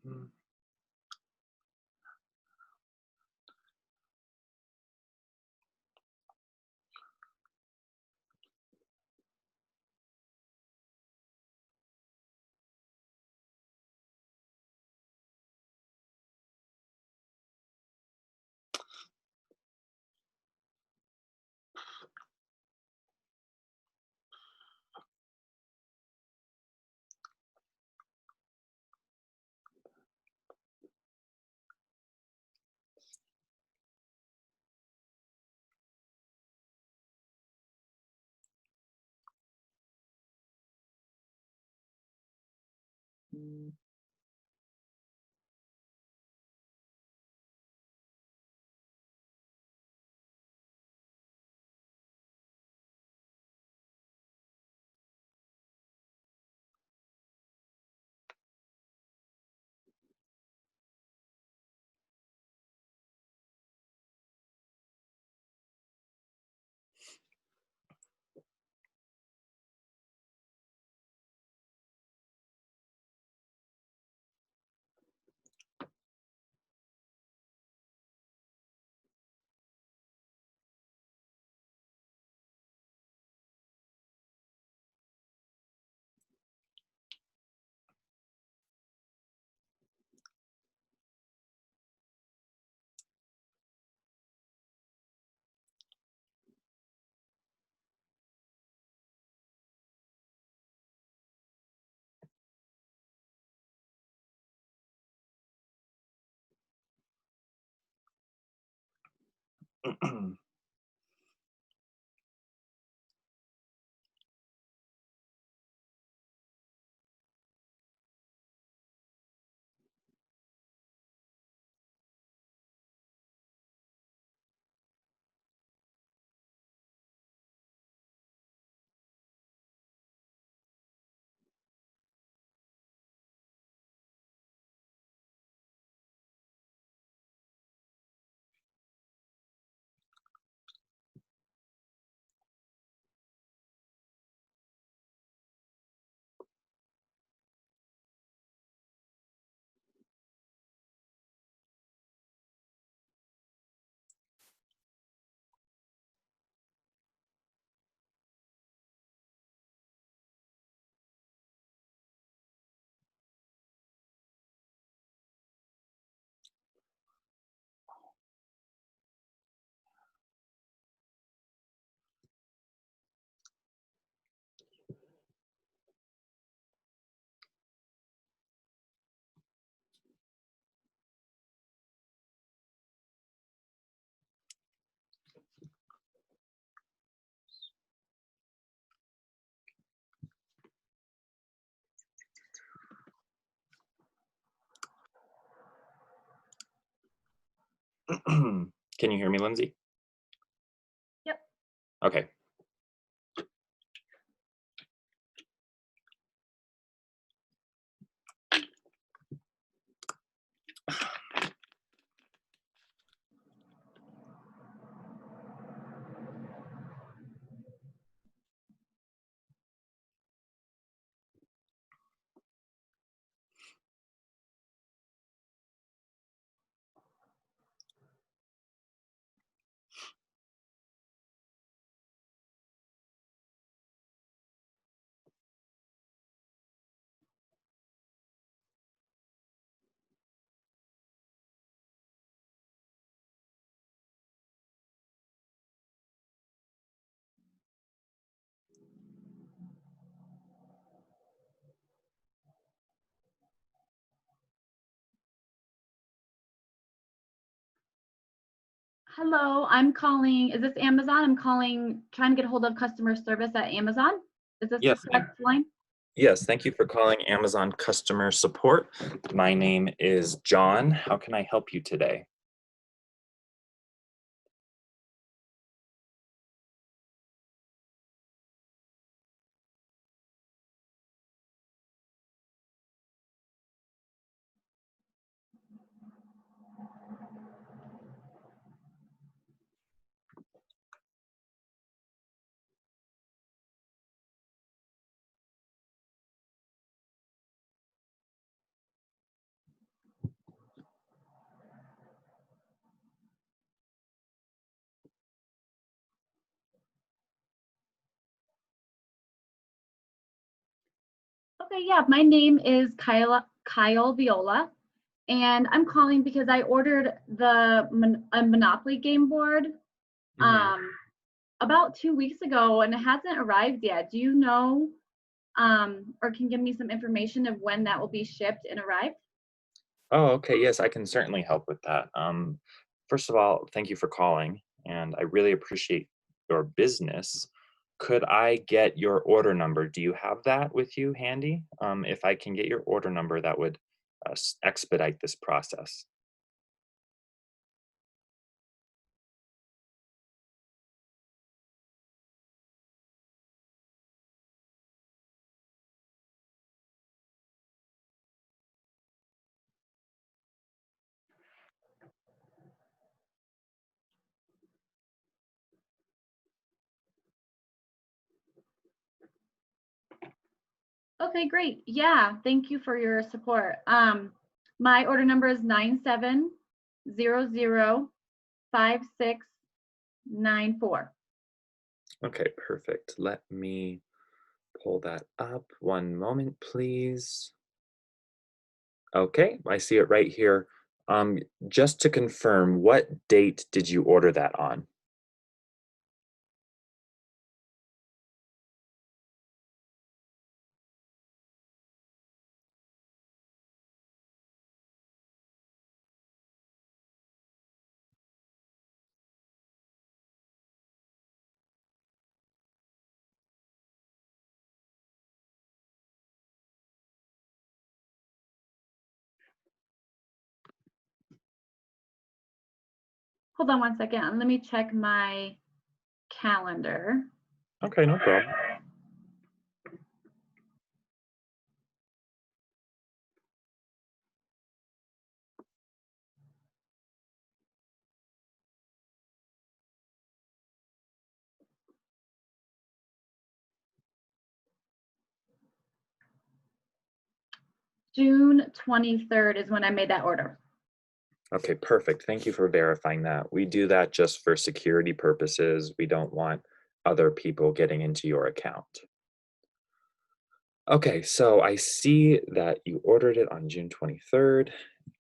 Mm. Can you hear me, Lindsay? Yep. Okay. Hello, I'm calling. Is this Amazon? I'm calling, trying to get a hold of customer service at Amazon. Is this the Yes, ma'am. correct line? Yes, thank you for calling Amazon customer support. My name is John. How can I help you today? Okay, yeah, my name is Kyle Viola, and I'm calling because I ordered a Monopoly game board Mhm. um, about 2 weeks ago, and it hasn't arrived yet. Do you know, or can give me some information of when that will be shipped and arrived? Oh, okay. Yes, I can certainly help with that. First of all, thank you for calling, and I really appreciate your business. Could I get your order number? Do you have that with you handy? If I can get your order number, that would expedite this process. Okay, great. Yeah, thank you for your support. My order number is 97005694. Okay, perfect. Let me pull that up. One moment, please. Okay, I see it right here. Just to confirm, what date did you order that on? Hold on one second. Let me check my calendar. Okay, no problem. June 23rd is when I made that order. Okay, perfect. Thank you for verifying that. We do that just for security purposes. We don't want other people getting into your account. Okay, so I see that you ordered it on June 23rd,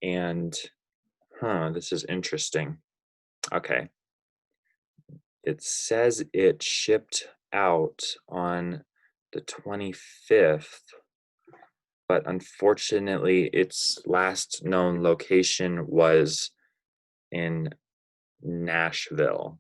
and this is interesting. Okay, it says it shipped out on the 25th, but unfortunately, its last known location was in Nashville.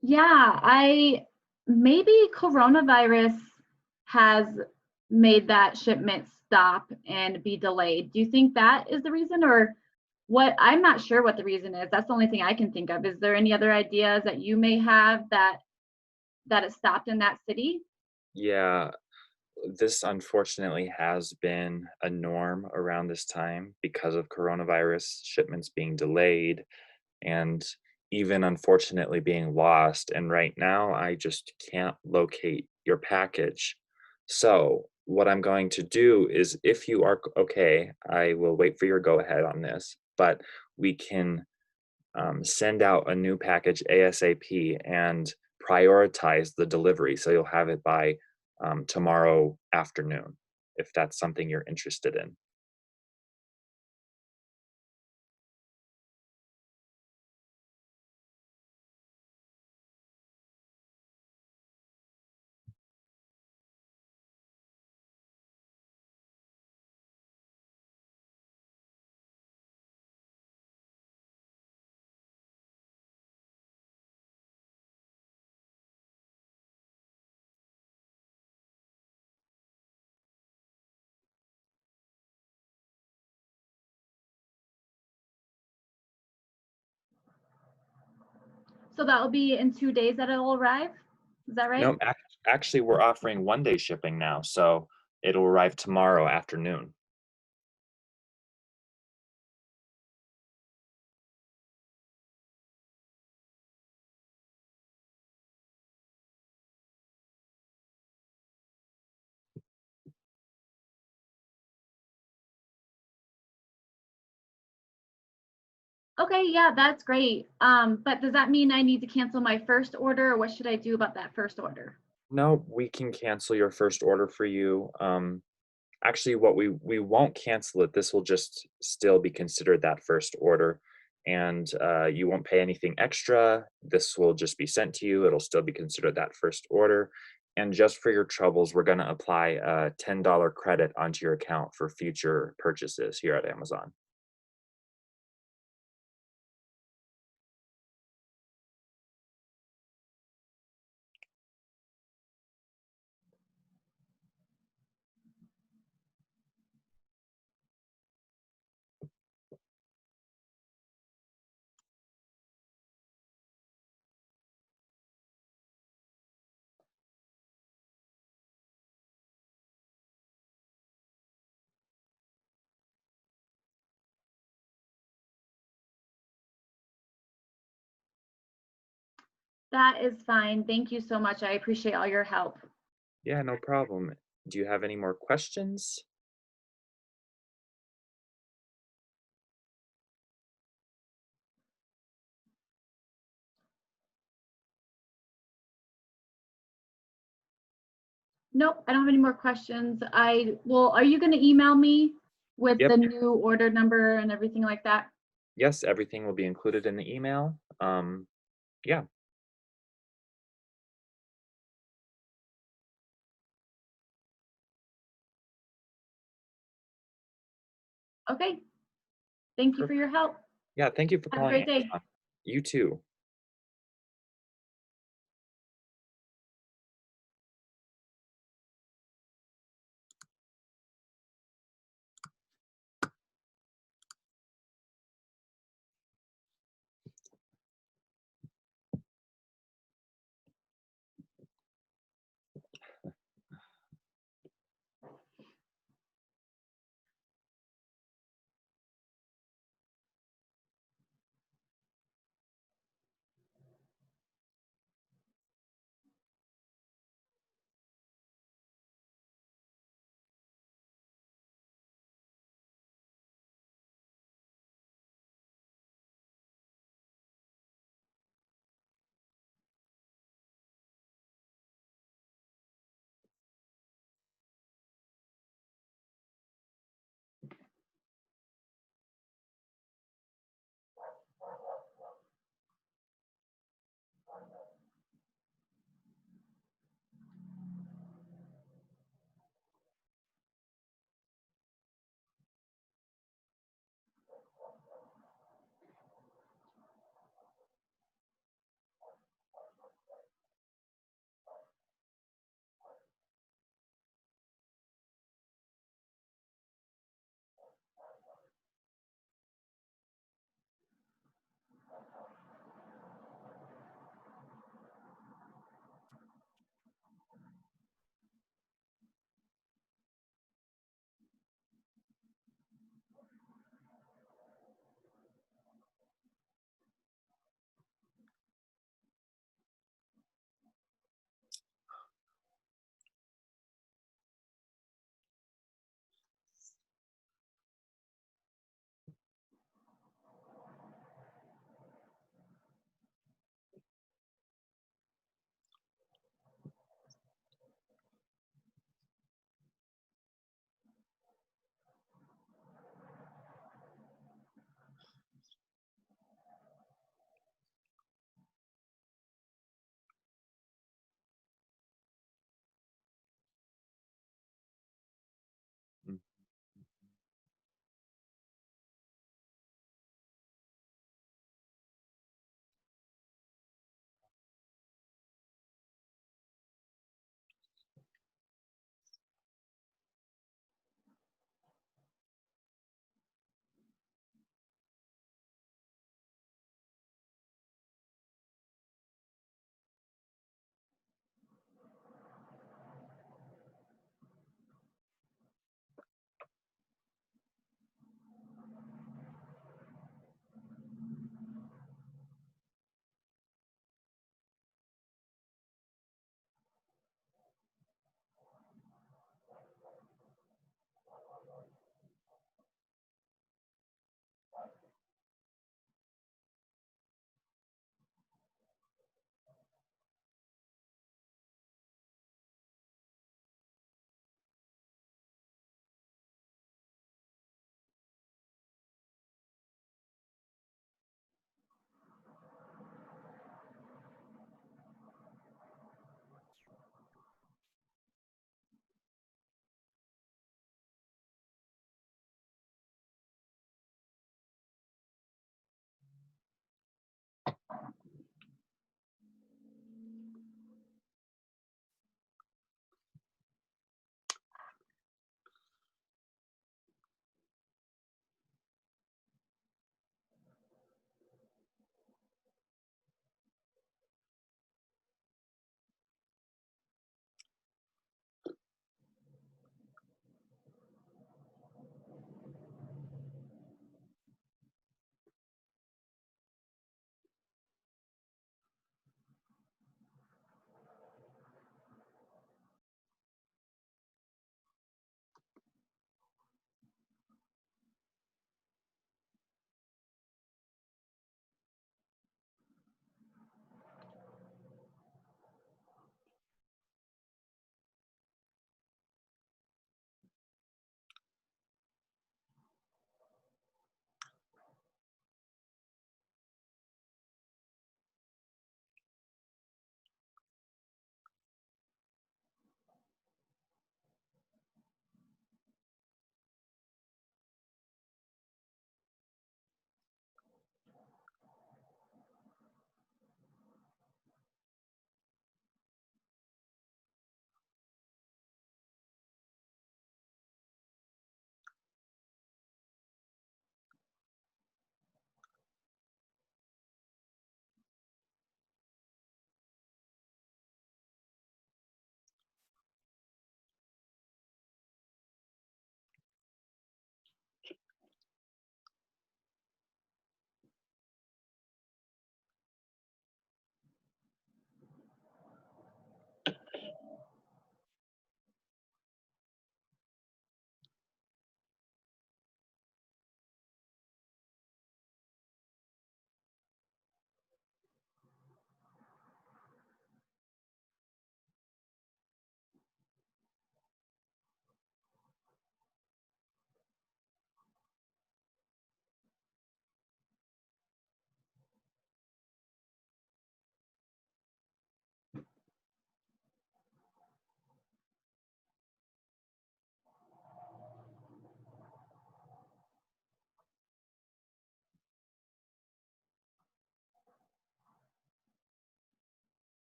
Yeah, I maybe coronavirus has made that shipment stop and be delayed. Do you think that is the reason or what? I'm not sure what the reason is. That's the only thing I can think of. Is there any other ideas that you may have that it stopped in that city? Yeah, this unfortunately has been a norm around this time because of coronavirus shipments being delayed and even unfortunately being lost. And right now, I just can't locate your package. So, what I'm going to do is, if you are okay, I will wait for your go ahead on this, but we can send out a new package ASAP and prioritize the delivery. So you'll have it by tomorrow afternoon, if that's something you're interested in. So that will be in 2 days that it'll arrive? Is that right? No, actually, we're offering 1-day shipping now, so it'll arrive tomorrow afternoon. Okay, yeah, that's great. But does that mean I need to cancel my first order, or what should I do about that first order? No, we can cancel your first order for you. Actually, what we won't cancel it. This will just still be considered that first order, and you won't pay anything extra. This will just be sent to you. It'll still be considered that first order. And just for your troubles, we're going to apply a $10 credit onto your account for future purchases here at Amazon. That is fine. Thank you so much. I appreciate all your help. Yeah, no problem. Do you have any more questions? Nope, I don't have any more questions. Are you going to email me with the Yep. new order number and everything like that? Yes, everything will be included in the email. Yeah. Okay, thank you for Perfect. your help. Yeah, thank you for Have a calling great day. Amazon. You too.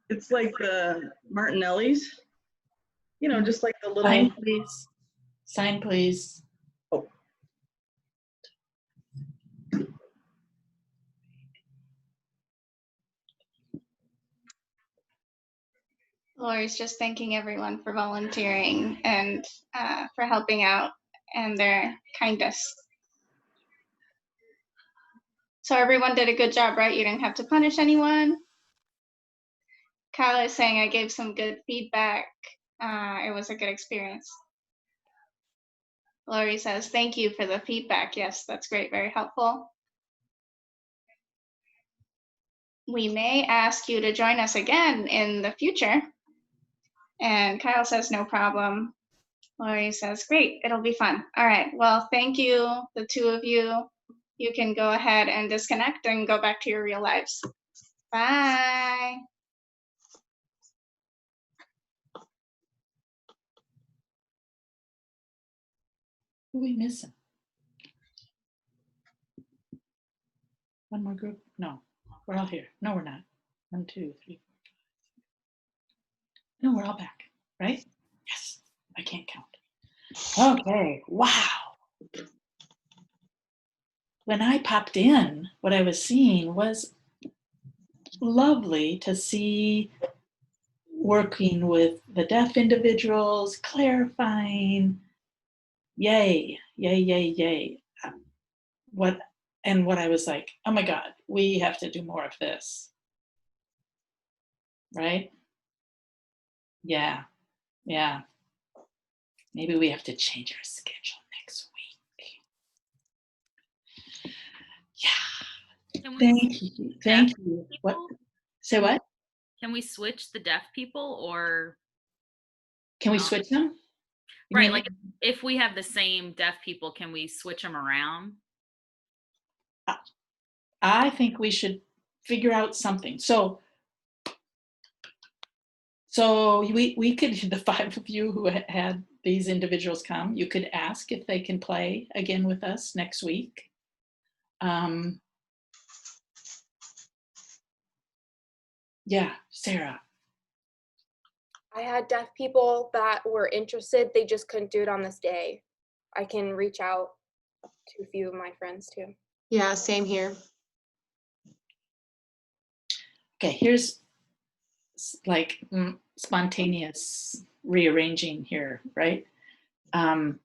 It's like the Martinelli's, you know, just like the little. Sign, please. Sign, please. Oh. Lori's just thanking everyone for volunteering and for helping out and their kindness. So everyone did a good job, right? You didn't have to punish anyone. Kyle is saying I gave some good feedback. It was a good experience. Lori says, thank you for the feedback. Yes, that's great, very helpful. We may ask you to join us again in the future. And Kyle says, no problem. Lori says, great, it'll be fun. All right, well, thank you, the two of you. You can go ahead and disconnect and go back to your real lives. Bye. Who are we missing? One more group? No, we're all here. No, we're not. 1, 2, 3, 4. No, we're all back, right? Yes, I can't count. Okay, wow. When I popped in, what I was seeing was lovely to see working with the deaf individuals, clarifying, yay, yay, yay, yay. What I was like, oh my God, we have to do more of this. Right? Yeah, yeah. Maybe we have to change our schedule next week. Yeah. Thank you. Thank you. What? Say what? Can we switch the deaf people, or can we switch them? You right, mean, like if we have the same deaf people, can we switch them around? I think we should figure out something. So we could, the 5 of you who had these individuals come, you could ask if they can play again with us next week. Yeah, Sarah. I had deaf people that were interested. They just couldn't do it on this day. I can reach out to a few of my friends too. Yeah, same here. Okay, here's like spontaneous rearranging here, right? Trying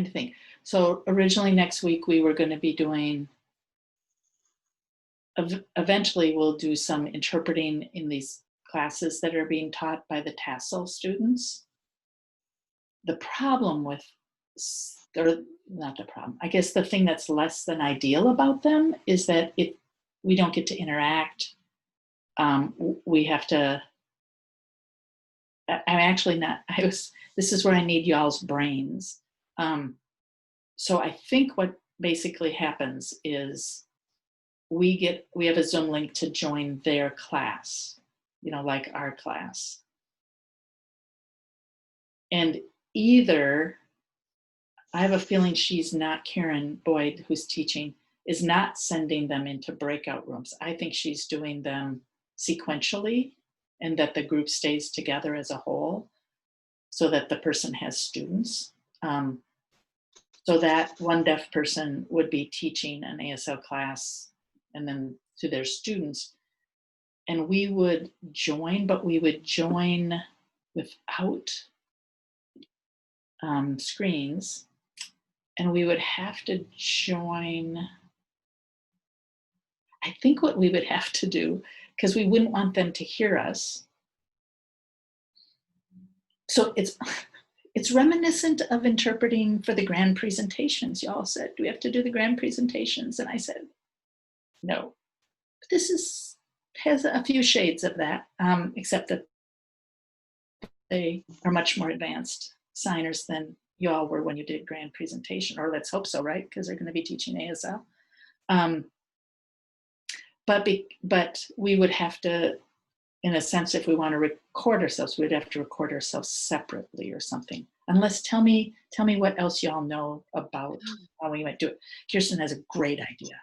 to think. So originally next week we were going to be doing, eventually we'll do some interpreting in these classes that are being taught by the TASL students. The problem with, or not the problem, I guess the thing that's less than ideal about them is that we don't get to interact. We have to, I'm actually not, this is where I need y'all's brains. So I think what basically happens is we have a Zoom link to join their class, you know, like our class. And either, I have a feeling she's not, Karen Boyd, who's teaching, is not sending them into breakout rooms. I think she's doing them sequentially, and that the group stays together as a whole so that the person has students. So that one deaf person would be teaching an ASL class and then to their students. And we would join, but we would join without screens. And we would have to join, I think what we would have to do, because we wouldn't want them to hear us. So it's reminiscent of interpreting for the grand presentations. Y'all said, do we have to do the grand presentations? And I said, no. But this has a few shades of that, except that they are much more advanced signers than y'all were when you did grand presentation, or let's hope so, right? Because they're going to be teaching ASL. But we would have to, in a sense, if we want to record ourselves, we'd have to record ourselves separately or something. Unless, tell me what else y'all know about how we might do it. Kirsten has a great idea.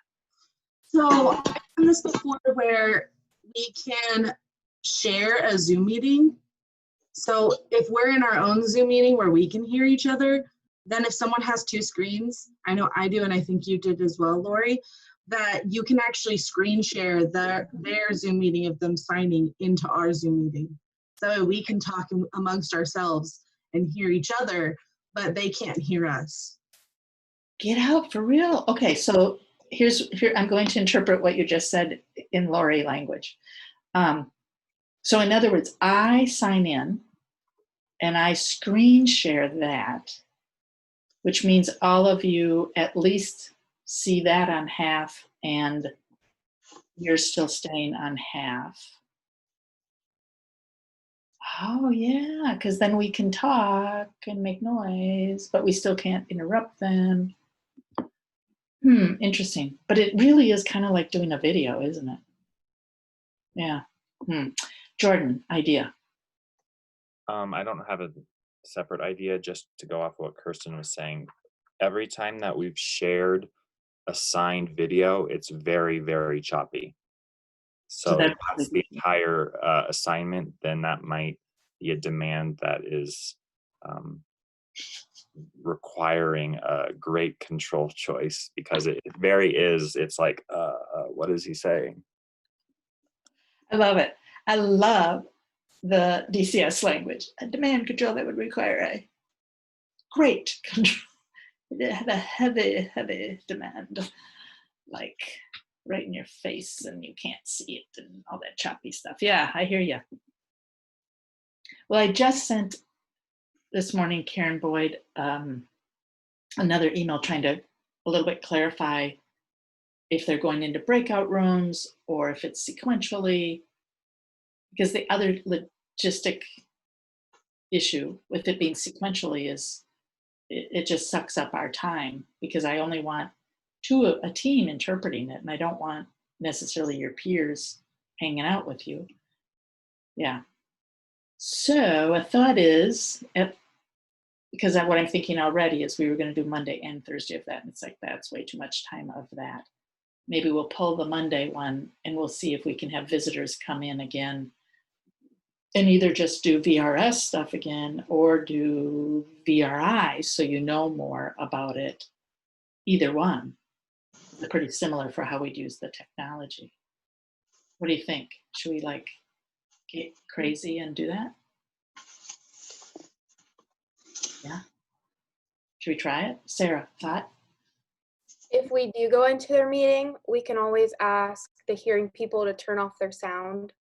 So I've done this before where we can share a Zoom meeting. So if we're in our own Zoom meeting where we can hear each other, then if someone has two screens, I know I do, and I think you did as well, Lori, that you can actually screen share their Zoom meeting of them signing into our Zoom meeting. So that way we can talk amongst ourselves and hear each other, but they can't hear us. Get out for real. Okay, so here I'm going to interpret what you just said in Lori language. So in other words, I sign in and I screen share that, which means all of you at least see that on half and you're still staying on half. Oh yeah, because then we can talk and make noise, but we still can't interrupt them. Interesting. But it really is kind of like doing a video, isn't it? Yeah. Jordan, idea. I don't have a separate idea, just to go off what Kirsten was saying. Every time that we've shared a signed video, it's very, very choppy. So if that's that's the entire assignment, then that might be a demand that is requiring a great control choice, because it very is, it's like, what is he saying? I love it. I love the DCS language. A demand control that would require a great control. It had a heavy, heavy demand, like right in your face and you can't see it and all that choppy stuff. Yeah, I hear you. Well, I just sent this morning Karen Boyd another email trying to a little bit clarify if they're going into breakout rooms or if it's sequentially, because the other logistic issue with it being sequentially is it just sucks up our time, because I only want a team interpreting it, and I don't want necessarily your peers hanging out with you. Yeah. So a thought is, because what I'm thinking already is we were going to do Monday and Thursday of that, and it's like that's way too much time of that. Maybe we'll pull the Monday one and we'll see if we can have visitors come in again and either just do VRS stuff again or do VRI, so you know more about it. Either one. They're pretty similar for how we'd use the technology. What do you think? Should we like get crazy and do that? Yeah. Should we try it? Sarah, thought? If we do go into their meeting, we can always ask the hearing people to turn off their sound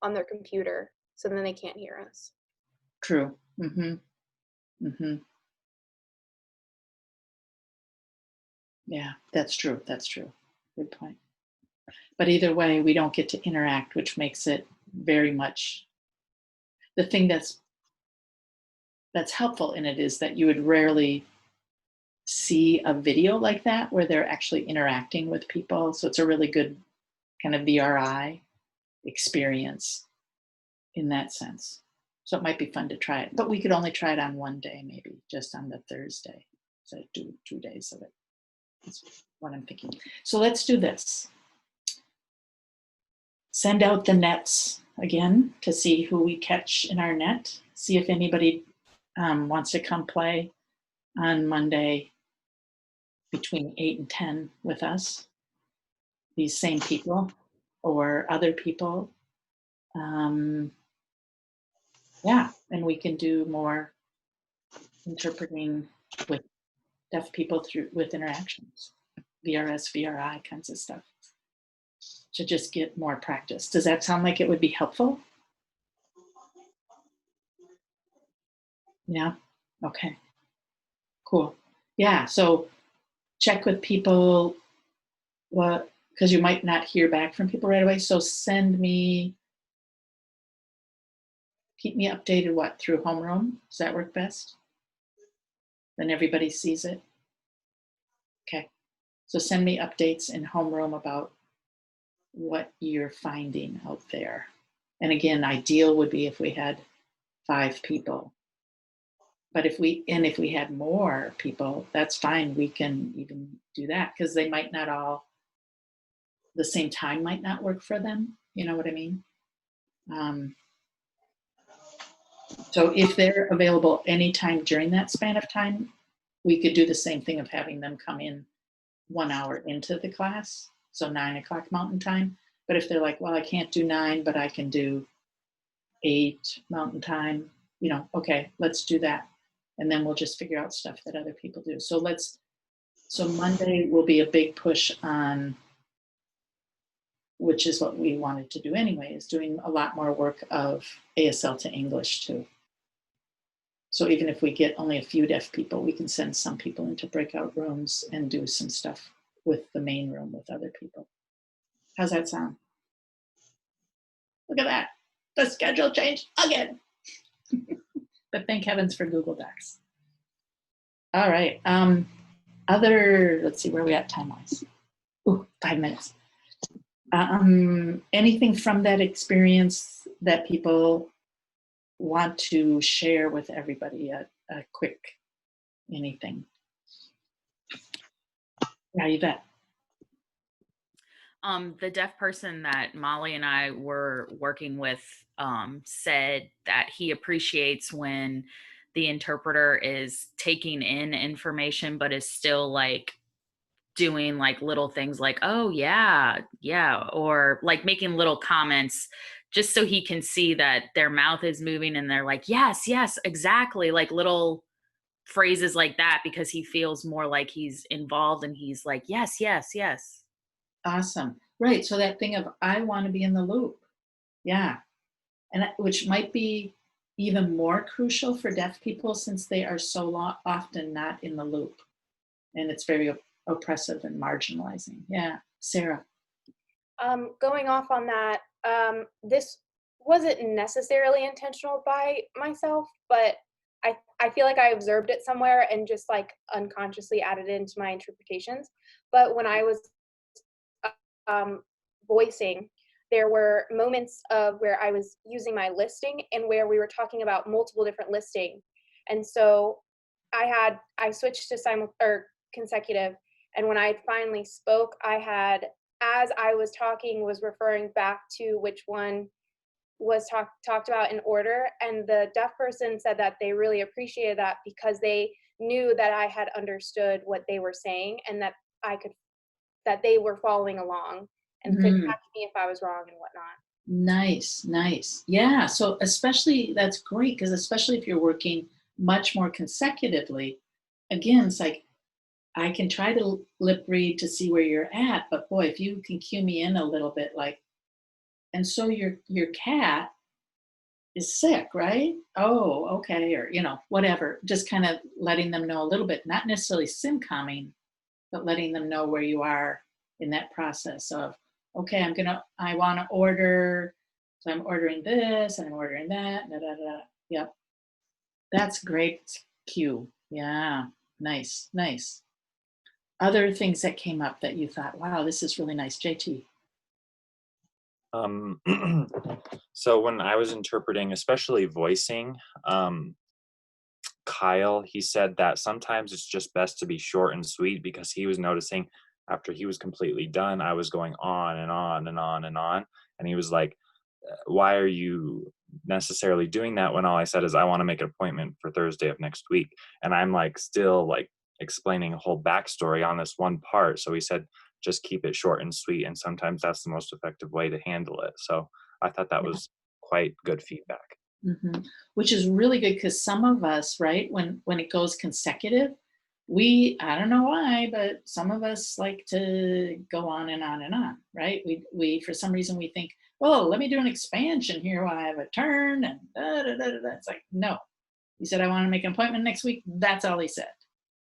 on their computer, so then they can't hear us. True. Yeah, that's true. That's true. Good point. But either way, we don't get to interact, which makes it very much the thing that's helpful in it is that you would rarely see a video like that where they're actually interacting with people. So it's a really good kind of VRI experience in that sense. So it might be fun to try it, but we could only try it on one day, maybe just on the Thursday. So do 2 days of it. That's what I'm thinking. So let's do this. Send out the nets again to see who we catch in our net. See if anybody wants to come play on Monday between 8 and 10 with us. These same people or other people. Yeah, and we can do more interpreting with deaf people with interactions, VRS, VRI kinds of stuff, to just get more practice. Does that sound like it would be helpful? Yeah, okay, cool. Yeah, so check with people, because you might not hear back from people right away, so keep me updated, through homeroom? Does that work best? Then everybody sees it? Okay, so send me updates in homeroom about what you're finding out there. And again, ideal would be if we had 5 people. But if we had more people, that's fine. We can even do that, because they might not all the same time might not work for them. You know what I mean? So if they're available anytime during that span of time, we could do the same thing of having them come in 1 hour into the class, so 9 o'clock Mountain Time. But if they're like, well, I can't do 9, but I can do 8 Mountain Time, you know, okay, let's do that. And then we'll just figure out stuff that other people do. So Monday will be a big push on, which is what we wanted to do anyway, is doing a lot more work of ASL to English too. So even if we get only a few deaf people, we can send some people into breakout rooms and do some stuff with the main room with other people. How's that sound? Look at that. The schedule changed again. But thank heavens for Google Docs. All right. Let's see where we at time-wise. Ooh, 5 minutes. Anything from that experience that people want to share with everybody? A quick anything. Yeah, you bet. The deaf person that Molly and I were working with said that he appreciates when the interpreter is taking in information, but is still like doing like little things like, oh yeah, or like making little comments just so he can see that their mouth is moving and they're like, yes, exactly, like little phrases like that, because he feels more like he's involved and he's like, yes. Awesome. Right. So that thing of, I want to be in the loop. Yeah. And which might be even more crucial for deaf people since they are so often not in the loop. And it's very oppressive and marginalizing. Yeah. Sarah. Going off on that, this wasn't necessarily intentional by myself, but I feel like I observed it somewhere and just like unconsciously added it into my interpretations. But when I was voicing, there were moments of where I was using my listing and where we were talking about multiple different listing. And so I switched to consecutive. And when I finally spoke, I had, as I was talking, was referring back to which one was talked about in order. And the deaf person said that they really appreciated that because they knew that I had understood what they were saying and that that they were following along and could catch me if I was wrong and whatnot. Nice. Yeah, so especially, that's great, because especially if you're working much more consecutively, again, it's like, I can try to lip read to see where you're at, but boy, if you can cue me in a little bit, like, and so your cat is sick, right? Oh, okay, or, you know, whatever, just kind of letting them know a little bit, not necessarily sim-comming, but letting them know where you are in that process of, okay, I want to order, so I'm ordering this and I'm ordering that, Yep. That's great cue. Yeah, nice. Other things that came up that you thought, wow, this is really nice, JT. So when I was interpreting, especially voicing, Kyle, he said that sometimes it's just best to be short and sweet, because he was noticing after he was completely done, I was going on and on and on and on. And he was like, why are you necessarily doing that when all I said is I want to make an appointment for Thursday of next week? And I'm like still like explaining a whole backstory on this one part. So he said, just keep it short and sweet. And sometimes that's the most effective way to handle it. So I thought that was quite good feedback. Which is really good, because some of us, right, when it goes consecutive, I don't know why, but some of us like to go on and on and on, right? We for some reason we think, well, let me do an expansion here while I have a turn and It's like, no. He said, I want to make an appointment next week. That's all he said.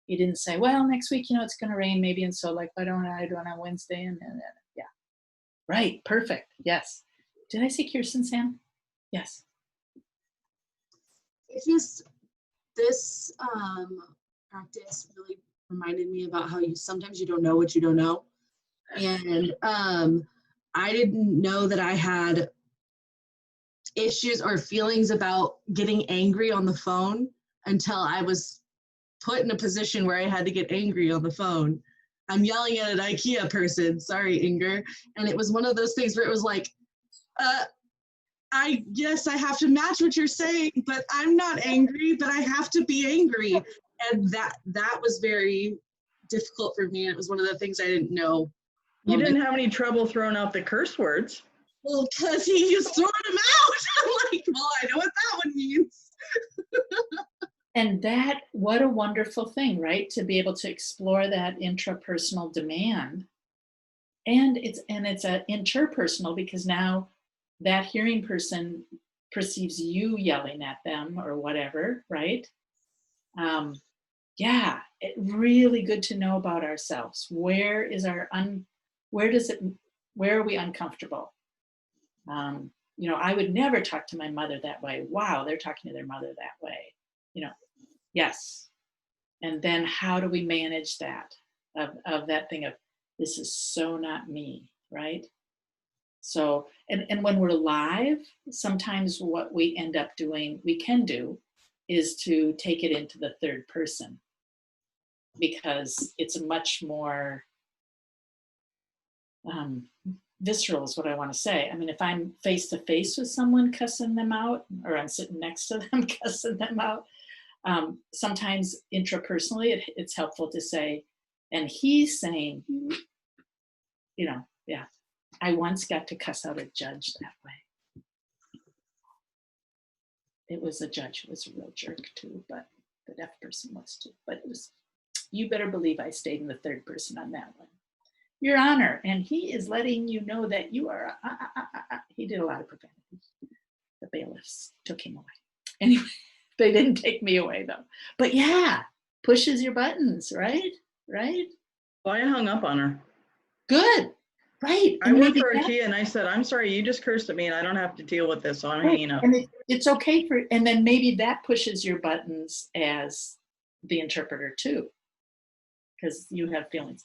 He didn't say, well, next week, you know, it's going to rain maybe, and so like, why don't I do it on Wednesday? And yeah, right, perfect, yes. Did I see Kirsten, Sam? Yes. It's just this practice really reminded me about how sometimes you don't know what you don't know. And I didn't know that I had issues or feelings about getting angry on the phone until I was put in a position where I had to get angry on the phone. I'm yelling at an IKEA person. Sorry, Inger. And it was one of those things where it was like, I guess I have to match what you're saying, but I'm not angry, but I have to be angry. And that was very difficult for me. It was one of the things I didn't know. You didn't have any trouble throwing out the curse words. Well, because he was throwing them out. I'm like, well, I know what that one means. And that, what a wonderful thing, right? To be able to explore that intrapersonal demand. And it's a interpersonal, because now that hearing person perceives you yelling at them or whatever, right? Yeah, really good to know about ourselves. Where are we uncomfortable? You know, I would never talk to my mother that way. Wow, they're talking to their mother that way. You know, yes. And then how do we manage that, of that thing of, this is so not me, right? So, and when we're live, sometimes what we end up doing, we can do, is to take it into the third person, because it's much more visceral is what I want to say. I mean, if I'm face to face with someone cussing them out, or I'm sitting next to them cussing them out, sometimes intrapersonally it's helpful to say, and he's saying, you know, yeah, I once got to cuss out a judge that way. It was a judge who was a real jerk too, but the deaf person was too. But it was, you better believe I stayed in the third person on that one. Your Honor, and he is letting you know that you are, he did a lot of profanity. The bailiffs took him away. Anyway, they didn't take me away though. But yeah, pushes your buttons, right? Right? Well, I hung up on her. Good, right. I worked for IKEA and I said, I'm sorry, you just cursed at me and I don't have to deal with this, so I'm hanging up. And it's okay for, and then maybe that pushes your buttons as the interpreter too, because you have feelings.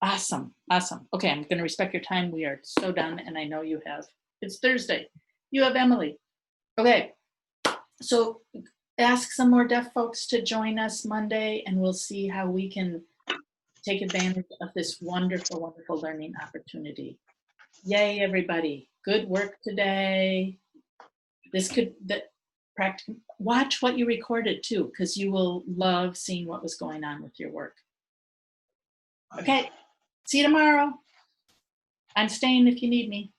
Awesome, awesome. Okay, I'm going to respect your time. We are so done, and I know you have, it's Thursday. You have Emily. Okay, so ask some more deaf folks to join us Monday, and we'll see how we can take advantage of this wonderful, wonderful learning opportunity. Yay, everybody. Good work today. This could, watch what you recorded too, because you will love seeing what was going on with your work. Okay. See you tomorrow. I'm staying if you need me.